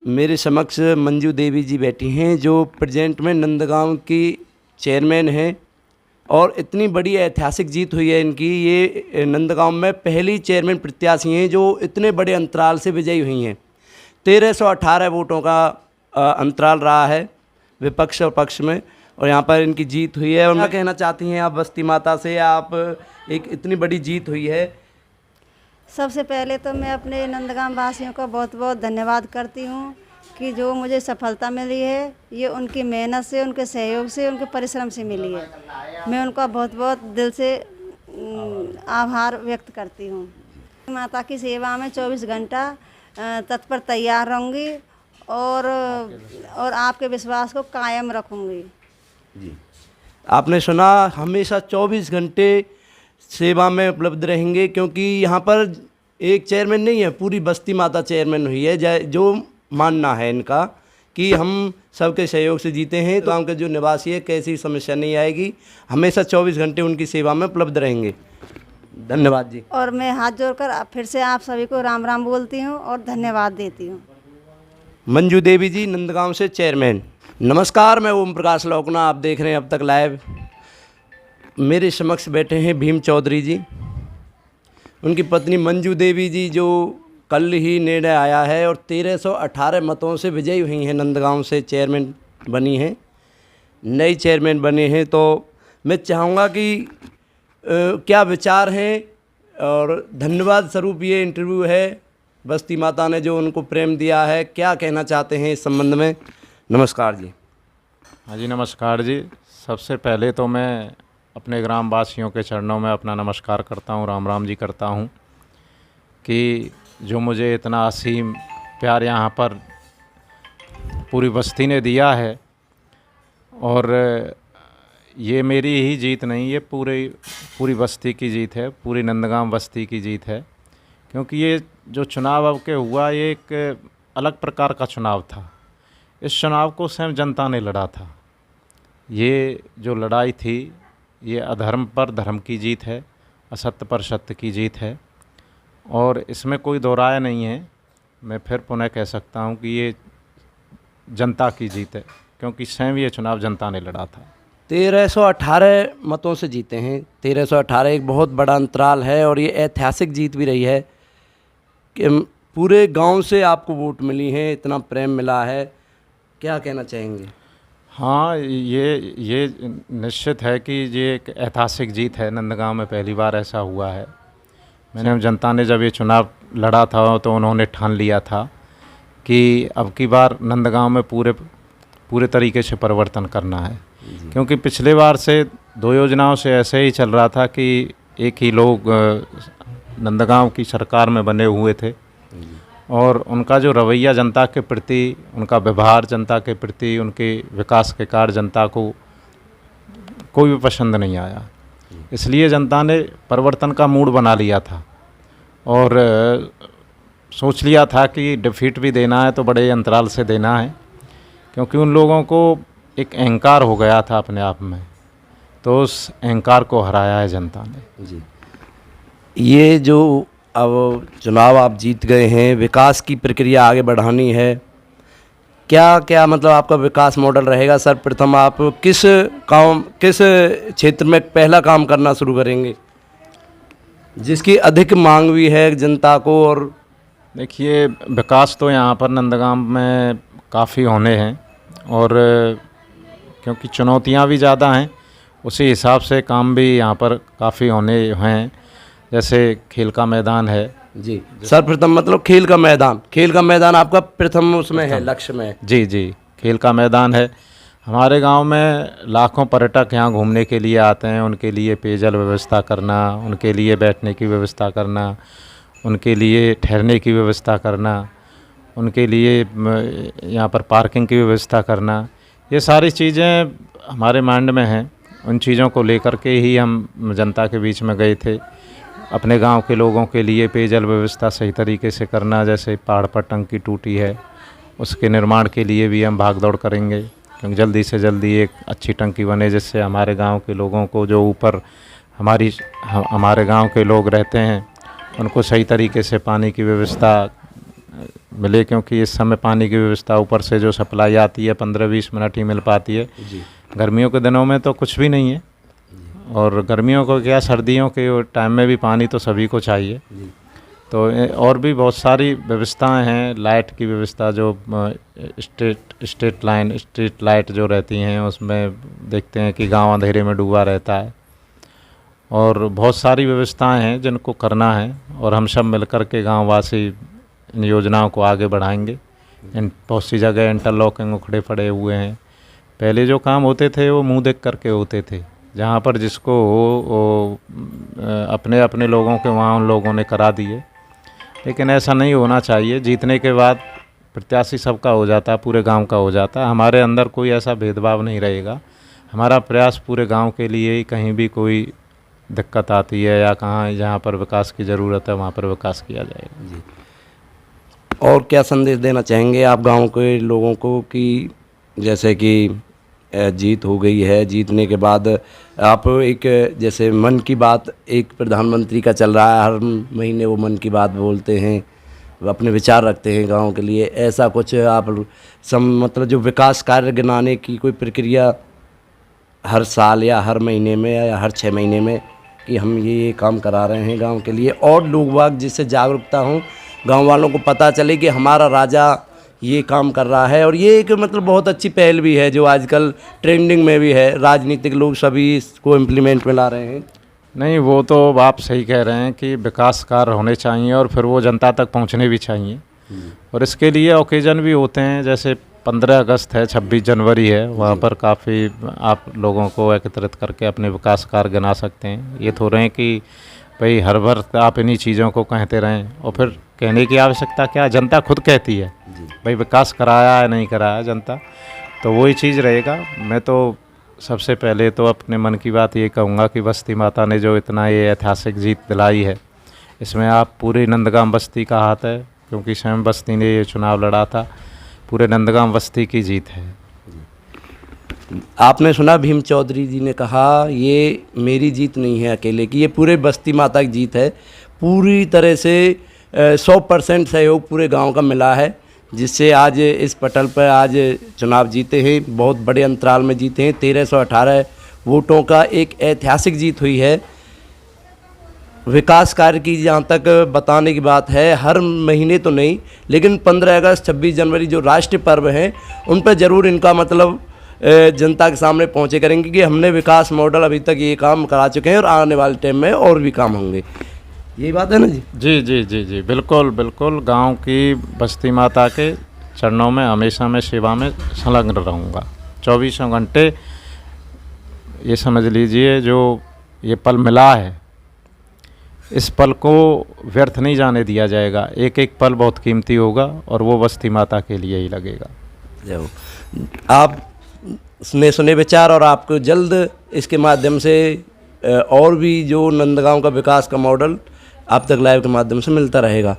मेरे समक्ष मंजू देवी जी बैठी हैं जो प्रेजेंट में नंदगांव की चेयरमैन हैं और इतनी बड़ी ऐतिहासिक जीत हुई है इनकी। ये नंदगांव में पहली चेयरमैन प्रत्याशी हैं जो इतने बड़े अंतराल से विजयी हुई हैं। 1318 वोटों का अंतराल रहा है विपक्ष और पक्ष में, और यहाँ पर इनकी जीत हुई है। और क्या कहना चाहती हैं आप बस्ती माता से, आप एक इतनी बड़ी जीत हुई है? सबसे पहले तो मैं अपने नंदगांव वासियों का बहुत बहुत धन्यवाद करती हूँ कि जो मुझे सफलता मिली है ये उनकी मेहनत से, उनके सहयोग से, उनके परिश्रम से मिली है। मैं उनका बहुत बहुत दिल से आभार व्यक्त करती हूँ। माता की सेवा में 24 घंटा तत्पर तैयार रहूँगी और आपके विश्वास को कायम रखूँगी। जी, आपने सुना, हमेशा 24 घंटे सेवा में उपलब्ध रहेंगे, क्योंकि यहाँ पर एक चेयरमैन नहीं है, पूरी बस्ती माता चेयरमैन हुई है। जो मानना है इनका कि हम सबके सहयोग से जीते हैं, तो गाँव के जो निवासी है कैसी समस्या नहीं आएगी, हमेशा 24 घंटे उनकी सेवा में उपलब्ध रहेंगे। धन्यवाद जी। और मैं हाथ जोड़कर फिर से आप सभी को राम राम बोलती हूँ और धन्यवाद देती हूँ। मंजू देवी जी, नंदगांव से चेयरमैन। नमस्कार, मैं ओम प्रकाश लौकना, आप देख रहे हैं अब तक लाइव। मेरे समक्ष बैठे हैं भीम चौधरी जी, उनकी पत्नी मंजू देवी जी जो कल ही निर्णय आया है और 1318 मतों से विजयी हुई हैं, नंदगांव से चेयरमैन बनी हैं, नई चेयरमैन बने हैं। तो मैं चाहूँगा कि क्या विचार हैं, और धन्यवाद स्वरूप ये इंटरव्यू है, बस्ती माता ने जो उनको प्रेम दिया है, क्या कहना चाहते हैं इस संबंध में? नमस्कार जी। हाँ जी, नमस्कार जी। सबसे पहले तो मैं अपने ग्राम वासियों के चरणों में अपना नमस्कार करता हूँ, राम राम जी करता हूँ कि जो मुझे इतना असीम प्यार यहाँ पर पूरी बस्ती ने दिया है। और ये मेरी ही जीत नहीं, ये पूरी बस्ती की जीत है, पूरी नंदगांव बस्ती की जीत है। क्योंकि ये जो चुनाव अब के हुआ, ये एक अलग प्रकार का चुनाव था। इस चुनाव को स्वयं जनता ने लड़ा था। ये जो लड़ाई थी, ये अधर्म पर धर्म की जीत है, असत्य पर सत्य की जीत है, और इसमें कोई दो राय नहीं है। मैं फिर पुनः कह सकता हूँ कि ये जनता की जीत है, क्योंकि स्वयं ये चुनाव जनता ने लड़ा था। 1318 मतों से जीते हैं। 1318 एक बहुत बड़ा अंतराल है, और ये ऐतिहासिक जीत भी रही है कि पूरे गांव से आपको वोट मिली हैं, इतना प्रेम मिला है। क्या कहना चाहेंगे? हाँ, ये निश्चित है कि ये एक ऐतिहासिक जीत है। नंदगांव में पहली बार ऐसा हुआ है। मैंने जनता ने जब ये चुनाव लड़ा था तो उन्होंने ठान लिया था कि अब की बार नंदगांव में पूरे तरीके से परिवर्तन करना है। क्योंकि पिछले बार से 2 योजनाओं से ऐसे ही चल रहा था कि एक ही लोग नंदगांव की सरकार में बने हुए थे, और उनका जो रवैया जनता के प्रति, उनका व्यवहार जनता के प्रति, उनके विकास के कार्य जनता को कोई भी पसंद नहीं आया। इसलिए जनता ने परिवर्तन का मूड बना लिया था और सोच लिया था कि डिफीट भी देना है तो बड़े अंतराल से देना है, क्योंकि उन लोगों को एक अहंकार हो गया था अपने आप में। तो उस अहंकार को हराया है जनता ने। जी, ये जो अब चुनाव आप जीत गए हैं, विकास की प्रक्रिया आगे बढ़ानी है, क्या मतलब आपका विकास मॉडल रहेगा? सर्वप्रथम आप किस क्षेत्र में पहला काम करना शुरू करेंगे जिसकी अधिक मांग भी है जनता को? और देखिए, विकास तो यहाँ पर नंदगांव में काफ़ी होने हैं, और क्योंकि चुनौतियाँ भी ज़्यादा हैं, उसी हिसाब से काम भी यहाँ पर काफ़ी होने हैं। जैसे खेल का मैदान है। जी, सर्वप्रथम मतलब खेल का मैदान आपका प्रथम उसमें है, लक्ष्य में? जी, खेल का मैदान है। हमारे गांव में लाखों पर्यटक यहाँ घूमने के लिए आते हैं, उनके लिए पेयजल व्यवस्था करना, उनके लिए बैठने की व्यवस्था करना, उनके लिए ठहरने की व्यवस्था करना, उनके लिए यहाँ पर पार्किंग की व्यवस्था करना, ये सारी चीज़ें हमारे माइंड में हैं। उन चीज़ों को लेकर के ही हम जनता के बीच में गए थे। अपने गांव के लोगों के लिए पेयजल व्यवस्था सही तरीके से करना, जैसे पहाड़ पर टंकी टूटी है, उसके निर्माण के लिए भी हम भागदौड़ करेंगे, क्योंकि जल्दी से जल्दी एक अच्छी टंकी बने, जिससे हमारे गांव के लोगों को, जो ऊपर हमारे गांव के लोग रहते हैं, उनको सही तरीके से पानी की व्यवस्था मिले, क्योंकि इस समय पानी की व्यवस्था ऊपर से जो सप्लाई आती है 15-20 मिनट ही मिल पाती है। गर्मियों के दिनों में तो कुछ भी नहीं है, और गर्मियों को क्या, सर्दियों के टाइम में भी पानी तो सभी को चाहिए। तो और भी बहुत सारी व्यवस्थाएं हैं, लाइट की व्यवस्था जो स्ट्रीट लाइट जो रहती हैं, उसमें देखते हैं कि गांव अंधेरे में डूबा रहता है। और बहुत सारी व्यवस्थाएं हैं जिनको करना है, और हम सब मिलकर के गांववासी इन योजनाओं को आगे बढ़ाएंगे। बहुत सी जगह इंटरलॉकिंग उखड़े पड़े हुए हैं। पहले जो काम होते थे वो मुंह देख करके होते थे, जहाँ पर जिसको वो अपने अपने लोगों के वहाँ उन लोगों ने करा दिए, लेकिन ऐसा नहीं होना चाहिए। जीतने के बाद प्रत्याशी सबका हो जाता है, पूरे गांव का हो जाता है। हमारे अंदर कोई ऐसा भेदभाव नहीं रहेगा। हमारा प्रयास पूरे गांव के लिए ही, कहीं भी कोई दिक्कत आती है या कहाँ जहाँ पर विकास की ज़रूरत है वहाँ पर विकास किया जाएगा। और क्या संदेश देना चाहेंगे आप गांव के लोगों को कि जैसे कि जीत हो गई है, जीतने के बाद आप एक जैसे मन की बात एक प्रधानमंत्री का चल रहा है, हर महीने वो मन की बात बोलते हैं, अपने विचार रखते हैं गांव के लिए, ऐसा कुछ आप मतलब जो विकास कार्य गिनाने की कोई प्रक्रिया हर साल या हर महीने में या हर 6 महीने में कि हम ये काम करा रहे हैं गांव के लिए, और लोग बाग जिससे जागरूकता हो, गांव वालों को पता चले कि हमारा राजा ये काम कर रहा है। और ये एक मतलब बहुत अच्छी पहल भी है जो आजकल ट्रेंडिंग में भी है, राजनीतिक लोग सभी इसको इम्प्लीमेंट में ला रहे हैं। नहीं, वो तो आप सही कह रहे हैं कि विकास कार्य होने चाहिए और फिर वो जनता तक पहुंचने भी चाहिए, और इसके लिए ओकेजन भी होते हैं। जैसे 15 अगस्त है, 26 जनवरी है, वहाँ पर काफ़ी आप लोगों को एकत्रित करके अपने विकास कार्य गिना सकते हैं। ये थोड़े हैं कि भाई हर वक्त आप इन्हीं चीज़ों को कहते रहें, और फिर कहने की आवश्यकता क्या, जनता खुद कहती है भाई विकास कराया है नहीं कराया जनता, तो वही चीज़ रहेगा। मैं तो सबसे पहले तो अपने मन की बात ये कहूँगा कि बस्ती माता ने जो इतना ये ऐतिहासिक जीत दिलाई है, इसमें आप पूरे नंदगांव बस्ती का हाथ है, क्योंकि स्वयं बस्ती ने ये चुनाव लड़ा था। पूरे नंदगांव बस्ती की जीत है। आपने सुना भीम चौधरी जी ने कहा ये मेरी जीत नहीं है अकेले की, ये पूरे बस्ती माता की जीत है। पूरी तरह से 100% सहयोग पूरे गांव का मिला है, जिससे आज इस पटल पर आज चुनाव जीते हैं, बहुत बड़े अंतराल में जीते हैं। 1318 वोटों का एक ऐतिहासिक जीत हुई है। विकास कार्य की जहाँ तक बताने की बात है, हर महीने तो नहीं, लेकिन 15 अगस्त 26 जनवरी जो राष्ट्रीय पर्व हैं उन पर ज़रूर इनका मतलब जनता के सामने पहुँचे करेंगे कि हमने विकास मॉडल अभी तक ये काम करा चुके हैं और आने वाले टाइम में और भी काम होंगे। यही बात है ना जी? जी जी जी जी बिल्कुल बिल्कुल। गांव की बस्ती माता के चरणों में हमेशा मैं सेवा में संलग्न रहूँगा 24 घंटे। ये समझ लीजिए जो ये पल मिला है, इस पल को व्यर्थ नहीं जाने दिया जाएगा। एक एक पल बहुत कीमती होगा और वो बस्ती माता के लिए ही लगेगा। आपने सुने विचार, और आपको जल्द इसके माध्यम से और भी जो नंदगांव का विकास का मॉडल आप तक लाइव के माध्यम से मिलता रहेगा।